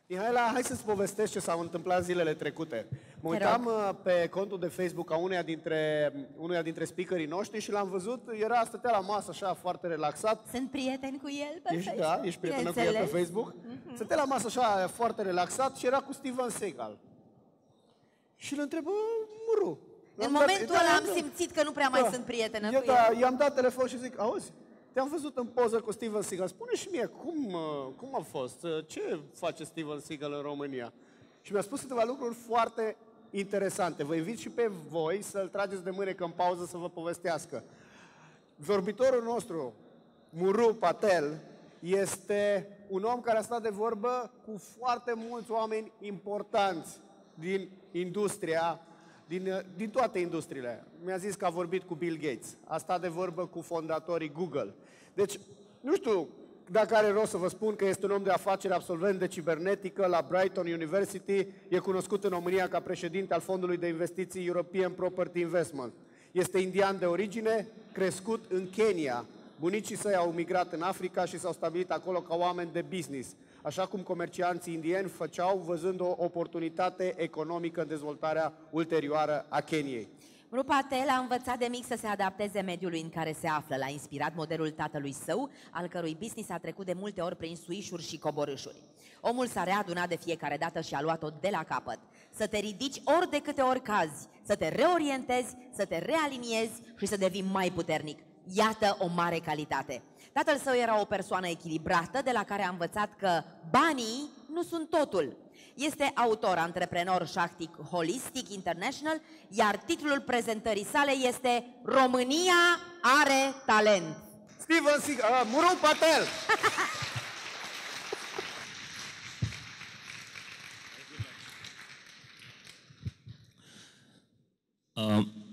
Mihaela, hai să-ți povestesc ce s-au întâmplat zilele trecute. Mă uitam pe contul de Facebook a unuia dintre speakerii noștri și l-am văzut, stătea la masă așa foarte relaxat. Sunt prieteni cu el pe Facebook? Da, ești prietenă cu el pe Facebook? Stătea la masă așa foarte relaxat și era cu Steven Seagal. Și îl întrebă, Mru. În momentul ăla am simțit că nu prea mai sunt prietenă cu el. I-am dat telefon și zic, auzi, te-am văzut în poză cu Steven Seagal. Spune și mie, cum a fost? Ce face Steven Seagal în România? Și mi-a spus câteva lucruri foarte interesante. Vă invit și pe voi să-l trageți de mânecă în pauză să vă povestească. Vorbitorul nostru, Mru Patel, este un om care a stat de vorbă cu foarte mulți oameni importanți din industria, din toate industriile. Mi-a zis că a vorbit cu Bill Gates, a stat de vorbă cu fondatorii Google. Deci, nu știu dacă are rost să vă spun că este un om de afaceri absolvent de cibernetică la Brighton University, e cunoscut în România ca președinte al Fondului de Investiții European Property Investment. Este indian de origine, crescut în Kenya. Bunicii săi au migrat în Africa și s-au stabilit acolo ca oameni de business, așa cum comercianții indieni făceau, văzând o oportunitate economică în dezvoltarea ulterioară a Keniei. Mru Patel a învățat de mic să se adapteze mediului în care se află. L-a inspirat modelul tatălui său, al cărui business a trecut de multe ori prin suișuri și coborâșuri. Omul s-a readunat de fiecare dată și a luat-o de la capăt. Să te ridici ori de câte ori cazi, să te reorientezi, să te realiniezi și să devii mai puternic. Iată o mare calitate. Tatăl său era o persoană echilibrată, de la care a învățat că banii nu sunt totul. Este autor, antreprenor șahtic holistic international, iar titlul prezentării sale este România are talent. Steven Seagal, Mru Patel!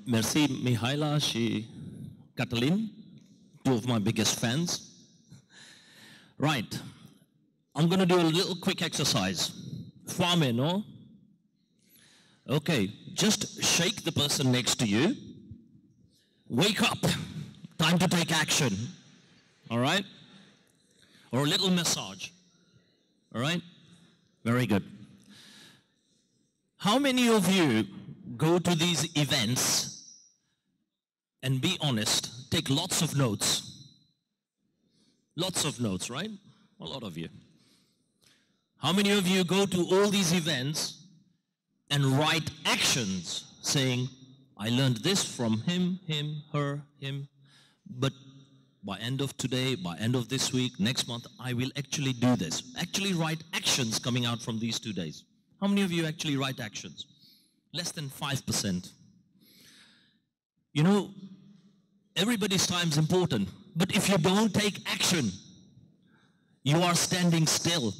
Merci Mihaela și Catalin, two of my biggest fans. Right, I'm going to do a little quick exercise. Foame, no? Okay, just shake the person next to you. Wake up. Time to take action. All right? Or a little massage. All right? Very good. How many of you go to these events and, be honest, take lots of notes? Lots of notes, right? A lot of you. How many of you go to all these events and write actions saying, I learned this from him, her, him, but by end of today, by end of this week, next month, I will actually do this. Actually write actions coming out from these 2 days. How many of you actually write actions? Less than 5%. You know, everybody's time is important, but if you don't take action, you are standing still.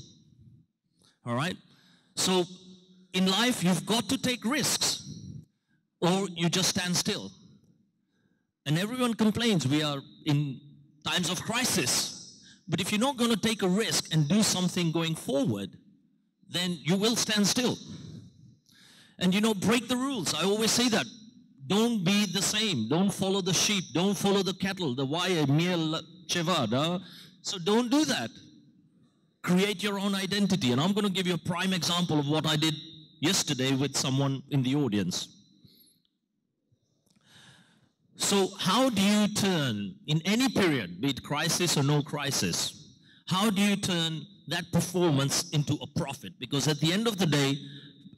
All right? So in life, you've got to take risks or you just stand still. And everyone complains we are in times of crisis. But if you're not going to take a risk and do something going forward, then you will stand still. And you know, break the rules. I always say that. Don't be the same. Don't follow the sheep. Don't follow the cattle. The wire, miel, chevada. So don't do that. Create your own identity. And I'm going to give you a prime example of what I did yesterday with someone in the audience. So how do you turn, in any period, be it crisis or no crisis, how do you turn that performance into a profit? Because at the end of the day,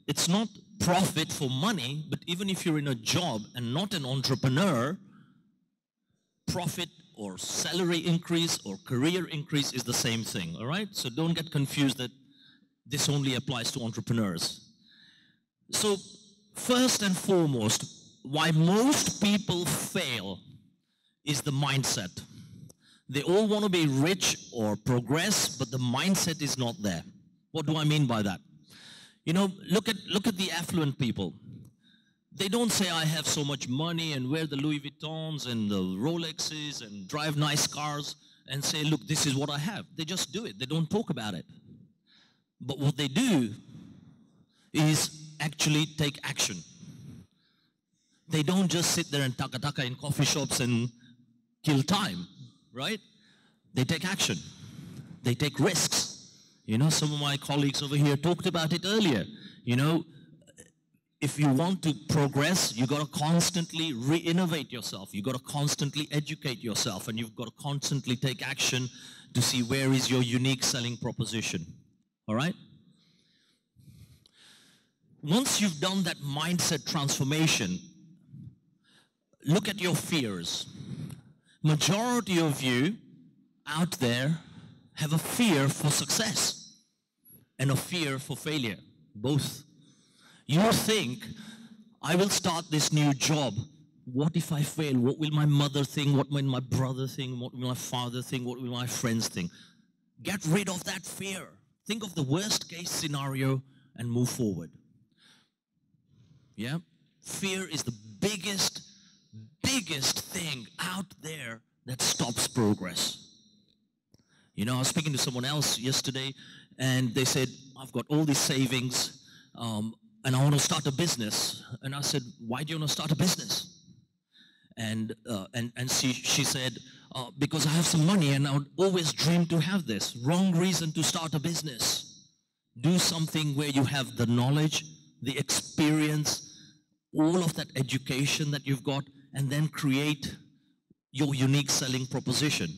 it's not profit for money, but even if you're in a job and not an entrepreneur, profit or salary increase or career increase is the same thing, all right? So don't get confused that this only applies to entrepreneurs. So first and foremost, why most people fail is the mindset. They all want to be rich or progress, but the mindset is not there. What do I mean by that? You know, look at the affluent people. They don't say, I have so much money and wear the Louis Vuittons and the Rolexes and drive nice cars and say, look, this is what I have. They just do it. They don't talk about it. But what they do is actually take action. They don't just sit there and taka-taka in coffee shops and kill time, right? They take action. They take risks. You know, some of my colleagues over here talked about it earlier. You know, if you want to progress, you got to constantly re-innovate yourself. You got to constantly educate yourself, and you've got to constantly take action to see where is your unique selling proposition. All right? Once you've done that mindset transformation, look at your fears. Majority of you out there have a fear for success and a fear for failure, both. You think, I will start this new job. What if I fail? What will my mother think? What will my brother think? What will my father think? What will my friends think? Get rid of that fear. Think of the worst case scenario and move forward. Yeah? Fear is the biggest thing out there that stops progress. You know, I was speaking to someone else yesterday, and they said, I've got all these savings, and I want to start a business. And I said, why do you want to start a business? And she said, because I have some money and I would always dream to have this. Wrong reason to start a business. Do something where you have the knowledge, the experience, all of that education that you've got, and then create your unique selling proposition.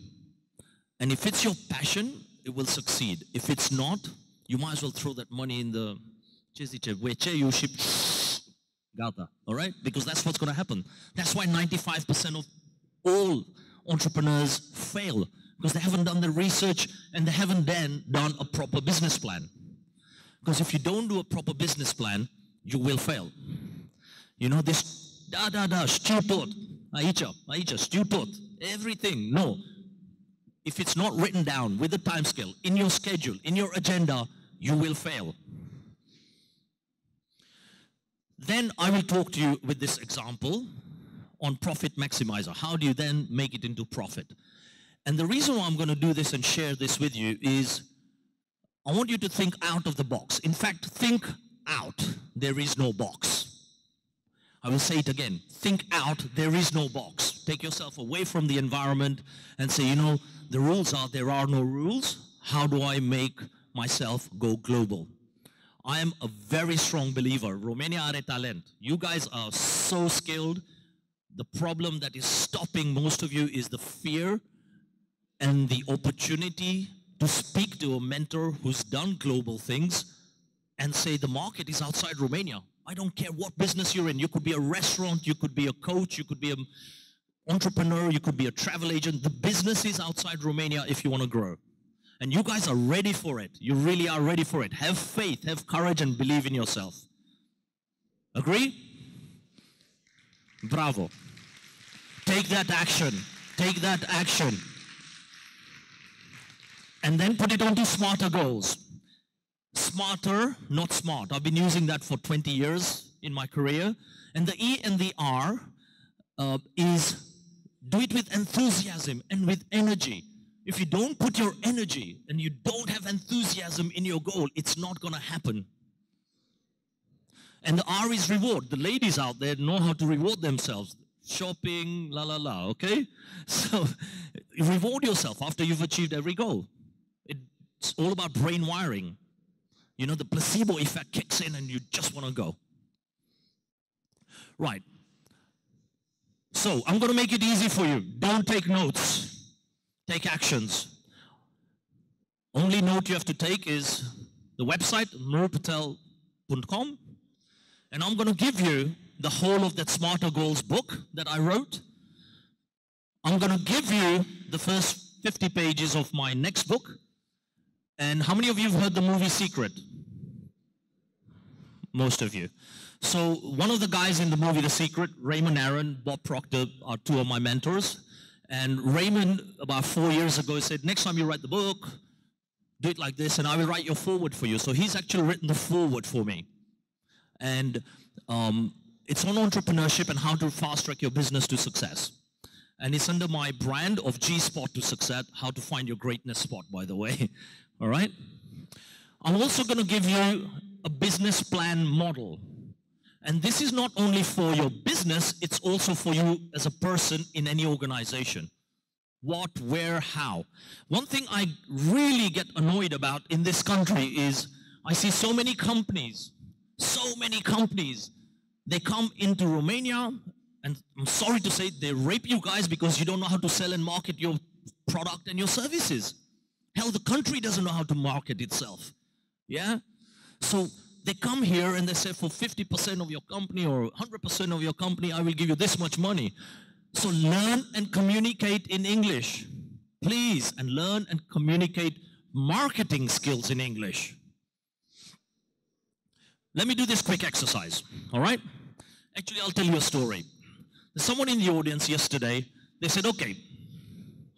And if it's your passion, it will succeed. If it's not, you might as well throw that money in the all right? Because that's what's going to happen. That's why 95% of all entrepreneurs fail, because they haven't done the research and they haven't then done a proper business plan. Because if you don't do a proper business plan, you will fail. You know, this stupid, stupid, everything. No. If it's not written down with a time scale, in your schedule, in your agenda, you will fail. Then I will talk to you with this example on profit maximizer. How do you then make it into profit? And the reason why I'm going to do this and share this with you is I want you to think out of the box. In fact, think out. There is no box. I will say it again. Think out. There is no box. Take yourself away from the environment and say, you know, the rules are there are no rules. How do I make myself go global? I am a very strong believer. Romania are talent. You guys are so skilled. The problem that is stopping most of you is the fear and the opportunity to speak to a mentor who's done global things and say the market is outside Romania. I don't care what business you're in. You could be a restaurant, you could be a coach, you could be an entrepreneur, you could be a travel agent. The business is outside Romania if you want to grow. And you guys are ready for it. You really are ready for it. Have faith, have courage, and believe in yourself. Agree? Bravo. Take that action. Take that action. And then put it onto smarter goals. Smarter, not smart. I've been using that for 20 years in my career. And the E and the R is do it with enthusiasm and with energy. If you don't put your energy and you don't have enthusiasm in your goal, it's not going to happen. And the R is reward. The ladies out there know how to reward themselves. Shopping, la la la, okay? So reward yourself after you've achieved every goal. It's all about brain wiring. You know, the placebo effect kicks in and you just want to go. Right. So I'm going to make it easy for you. Don't take notes. Take actions. Only note you have to take is the website, mrupatel.com. And I'm going to give you the whole of that Smarter Goals book that I wrote. I'm going to give you the first 50 pages of my next book. And how many of you have heard the movie Secret? Most of you. So one of the guys in the movie The Secret, Raymond Aaron, Bob Proctor, are two of my mentors. And Raymond, about 4 years ago, said, next time you write the book, do it like this, and I will write your foreword for you. So he's actually written the foreword for me. And it's on entrepreneurship and how to fast-track your business to success. And it's under my brand of G-Spot to Success, how to find your greatness spot, by the way. All right? I'm also going to give you a business plan model. And this is not only for your business, it's also for you as a person in any organization. What, where, how. One thing I really get annoyed about in this country is I see so many companies, they come into Romania, and I'm sorry to say, they rape you guys because you don't know how to sell and market your product and your services. Hell, the country doesn't know how to market itself. Yeah? So they come here and they say, for 50% of your company or 100% of your company, I will give you this much money. So learn and communicate in English, please, and learn and communicate marketing skills in English. Let me do this quick exercise, all right? Actually, I'll tell you a story. There's someone in the audience yesterday, they said, okay,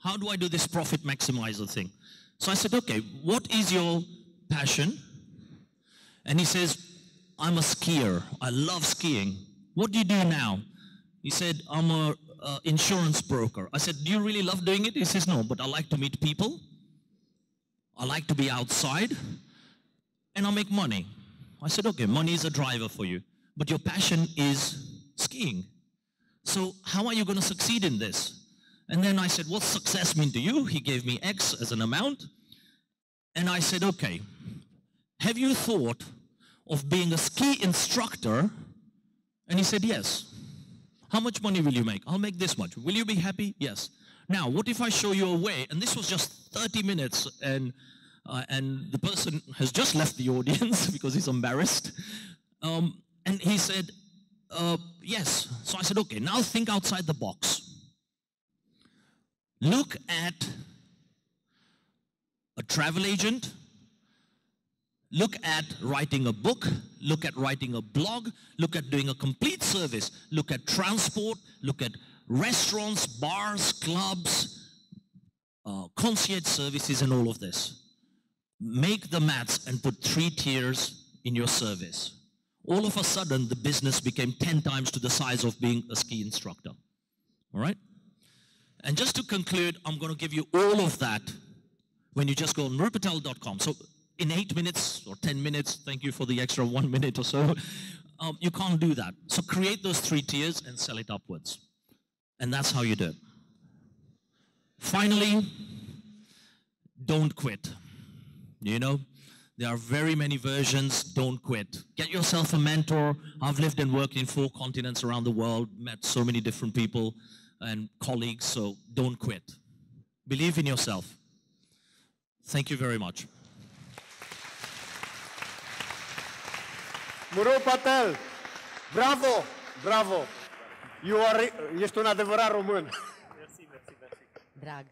how do I do this profit maximizer thing? So I said, okay, what is your passion? And he says, I'm a skier. I love skiing. What do you do now? He said, I'm a insurance broker. I said, do you really love doing it? He says, no, but I like to meet people. I like to be outside. And I make money. I said, okay, money is a driver for you. But your passion is skiing. So how are you going to succeed in this? And then I said, what's success mean to you? He gave me X as an amount. And I said, okay, have you thought of being a ski instructor? And he said, yes. How much money will you make? I'll make this much. Will you be happy? Yes. Now, what if I show you a way? And this was just 30 minutes, and the person has just left the audience because he's embarrassed. And he said, yes. So I said, okay, now think outside the box. Look at a travel agent. Look at writing a book, look at writing a blog, look at doing a complete service, look at transport, look at restaurants, bars, clubs, concierge services, and all of this. Make the maths and put 3 tiers in your service. All of a sudden, the business became 10 times to the size of being a ski instructor. All right? And just to conclude, I'm going to give you all of that when you just go on mrupatel.com. So in 8 minutes or 10 minutes, thank you for the extra 1 minute or so, you can't do that. So create those 3 tiers and sell it upwards. And that's how you do it. Finally, don't quit. You know, there are very many versions. Don't quit. Get yourself a mentor. I've lived and worked in 4 continents around the world, met so many different people and colleagues, so don't quit. Believe in yourself. Thank you very much. Mru Patel, bravo, bravo. Ești un adevărat român. Drag.